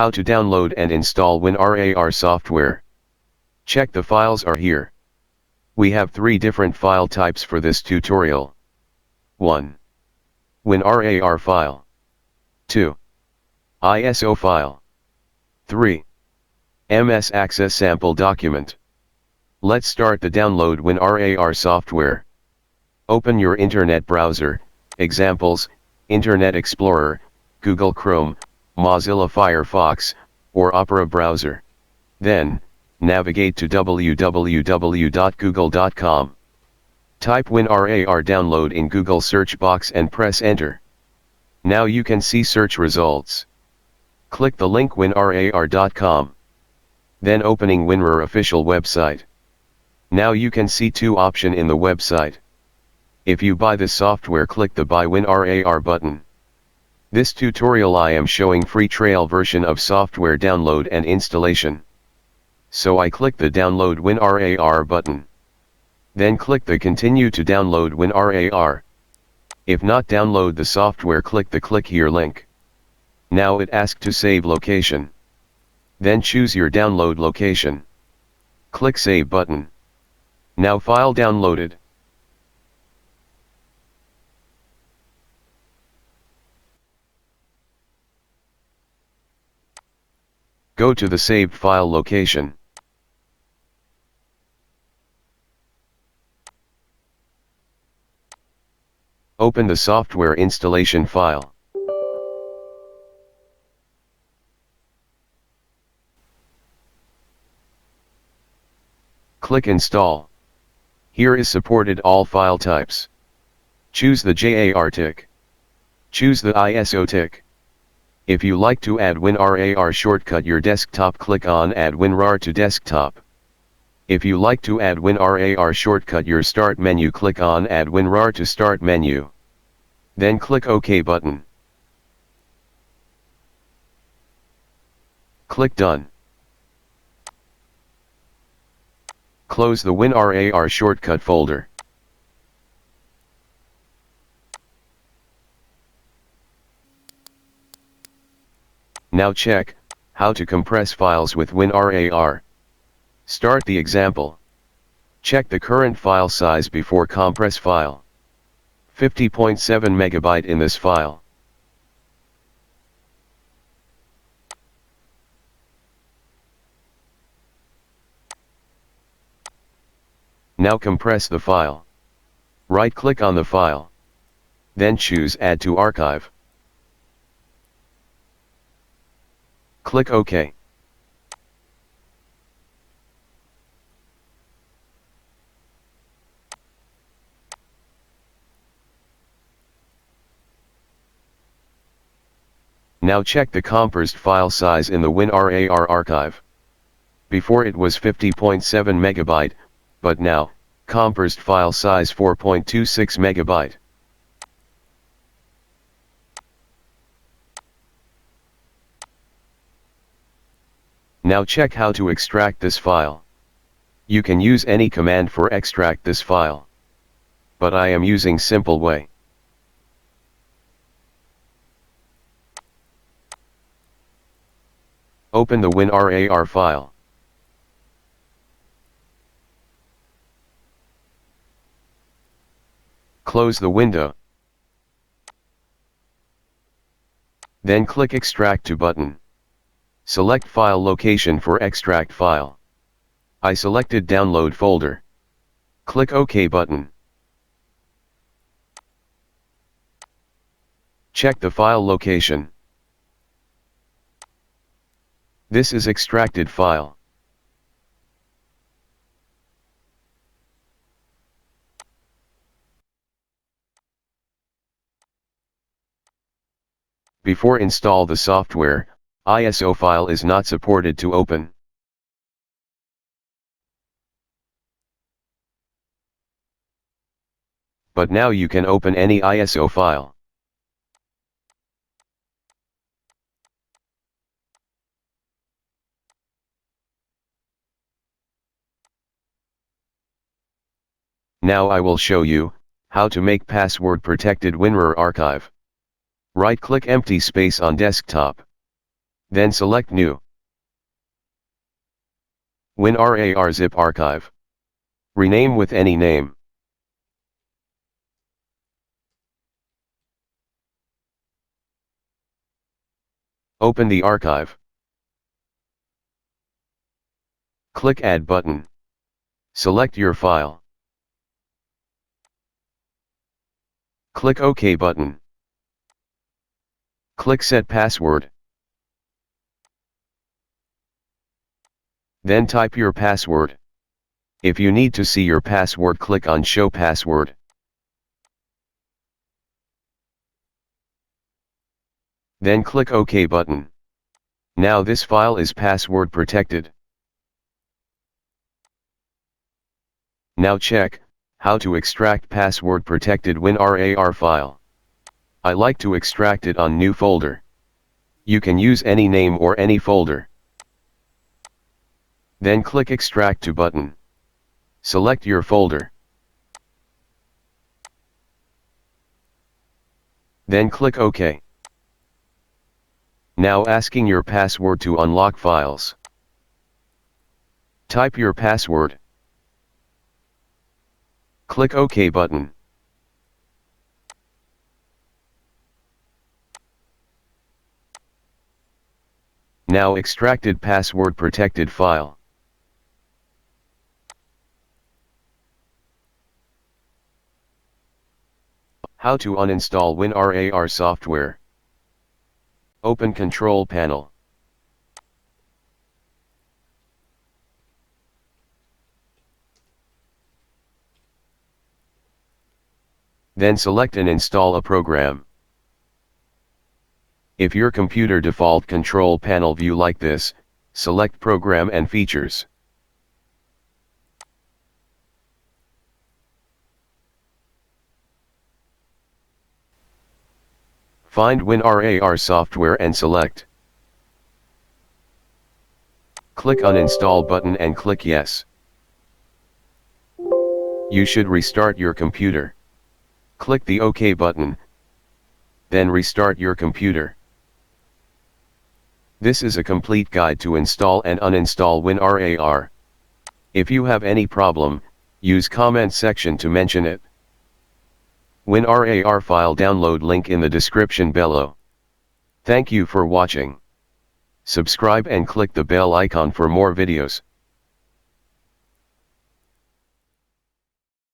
How to download and install WinRAR software. Check the files are here. We have 3 different file types for this tutorial. 1. WinRAR file. 2. ISO file. 3. MS Access sample document. Let's start the download WinRAR software. Open your internet browser, examples, Internet Explorer, Google Chrome, Mozilla Firefox, or Opera browser. Then, navigate to www.google.com. Type WinRAR download in Google search box and press enter. Now you can see search results. Click the link winrar.com. Then opening WinRAR official website. Now you can see 2 options in the website. If you buy this software, click the Buy WinRAR button. This tutorial I am showing free trial version of software download and installation. So I click the Download WinRAR button. Then click the Continue to download WinRAR. If not download the software, click the Click Here link. Now it asks to save location. Then choose your download location. Click Save button. Now file downloaded. Go to the saved file location. Open the software installation file. Click Install. Here is supported all file types. Choose the JAR tick. Choose the ISO tick. If you like to add WinRAR shortcut your desktop, click on Add WinRAR to desktop. If you like to add WinRAR shortcut your start menu, click on Add WinRAR to start menu. Then click OK button. Click Done. Close the WinRAR shortcut folder. Now check how to compress files with WinRAR. Start the example. Check the current file size before compress file. 50.7 MB in this file. Now compress the file. Right-click on the file. Then choose Add to Archive. Click OK. Now check the compressed file size in the WinRAR archive. Before it was 50.7 MB, but now, compressed file size 4.26 MB. Now check how to extract this file. You can use any command for extract this file. But I am using simple way. Open the WinRAR file. Close the window. Then click Extract to button. Select file location for extract file. I selected download folder. Click OK button. Check the file location. This is extracted file. Before install the software, ISO file is not supported to open. But now you can open any ISO file. Now I will show you how to make password protected WinRAR archive. Right-click empty space on desktop. Then select New. WinRAR zip archive. Rename with any name. Open the archive. Click Add button. Select your file. Click OK button. Click Set Password. Then type your password. If you need to see your password, click on Show Password. Then click OK button. Now this file is password protected. Now check how to extract password protected WinRAR file. I like to extract it on New folder. You can use any name or any folder. Then click Extract to button. Select your folder. Then click OK. Now asking your password to unlock files. Type your password. Click OK button. Now extracted password protected file. How to uninstall WinRAR software. Open Control Panel. Then select and install a program. If your computer default control panel view like this, select Program and Features. Find WinRAR software and select. Click Uninstall button and click Yes. You should restart your computer. Click the OK button, then restart your computer. This is a complete guide to install and uninstall WinRAR. If you have any problem, use comment section to mention it. WinRAR file download link in the description below. Thank you for watching. Subscribe and click the bell icon for more videos.